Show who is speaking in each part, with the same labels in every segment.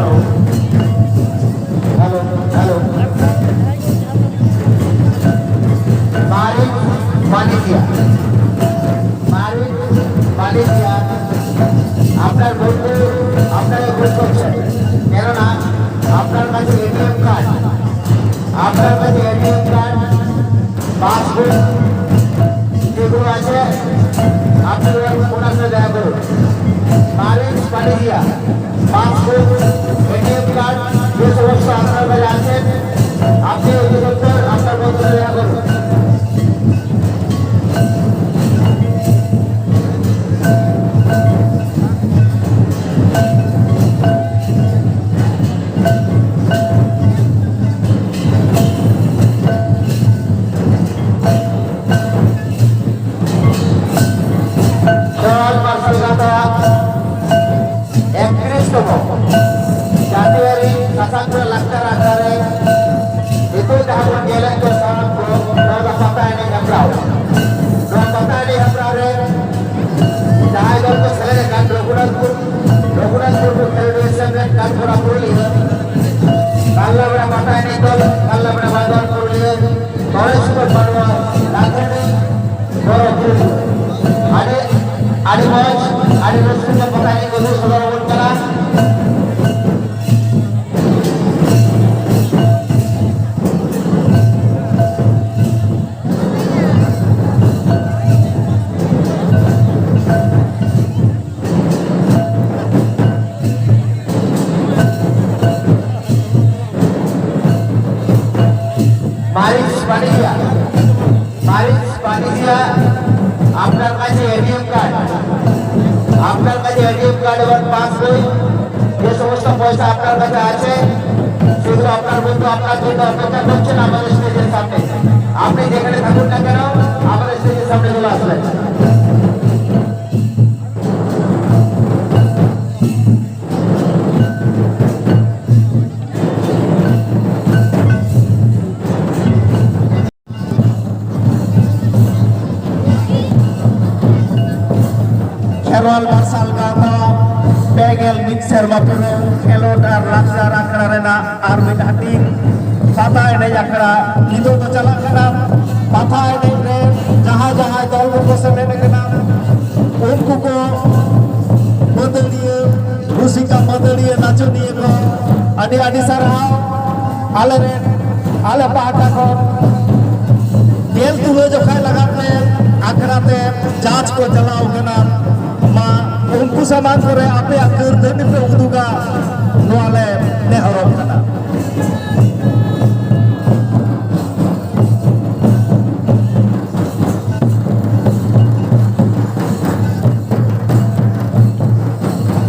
Speaker 1: Hello hello মালিকিয়া আপনার বন্ধু আপনাকে ভুল করছে, কেননা আপনার কাছে এটিএম কার্ড পাসবুক যেগুলো আছে আপনি ওনার সাথে দেখা করুন। মালিকিয়া পাসবুক এটিএম কার্ড যে সমস্ত আপনার কাছে আছেন আপনি অধিদপ্তর আপনার বন্ধু দেখা করুন। itu tahun jalan ke sana roda kota ini Hamrau jahai dol ko sele kan Raghunatpur ko federation में kan थोड़ा पुरली kalla bada kota ini dol kalla bada badan पुरली forest ko banwa lakhani boro puरली adi moj adi rasul ko kota ini ko sodara bon kala আপনার কাছে ATM card এবং পাসবই যে সমস্ত পয়সা আপনার কাছে আছে সেগুলো আপনার বন্ধু আপনার জন্য অপেক্ষা করছেন আমাদের স্টেজের সামনে। আপনি যেখানে থাকুন না কেন আমাদের স্টেজের সামনে চলে আসবেন। Kherwal Marsal Gata Pegel Mixer Mapuro Khelot ar Lakshar Akhara rena ar mid hatin Patha enej akhara ido to chalak kana Patha enej re jahan dol ko samne kana unku ko madaliye musika madaliye nachoniye ko adi sarhaw ale pahata khon del tulo jokhay lagate akhrate जांच को चलाओ कना मा उनको समान करे आपे अकर देने पे उदुगा नोले ने हरम कना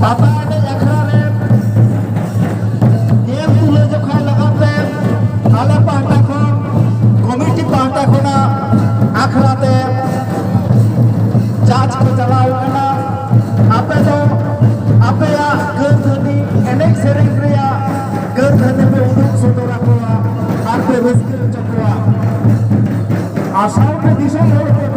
Speaker 1: पापा ने अखरा रे देव तुले जो खा लगाते आले पाटा को कमिटी पाटा को ना अखराते जांच को चलाओ कना आपे तो आपे या गर्धनी एनेक सेरिंग रिया गर्धनी पे उदुक सोतोरा कोआ आपे रिस्क चकोआ आशाओं के दिशा मोड़ के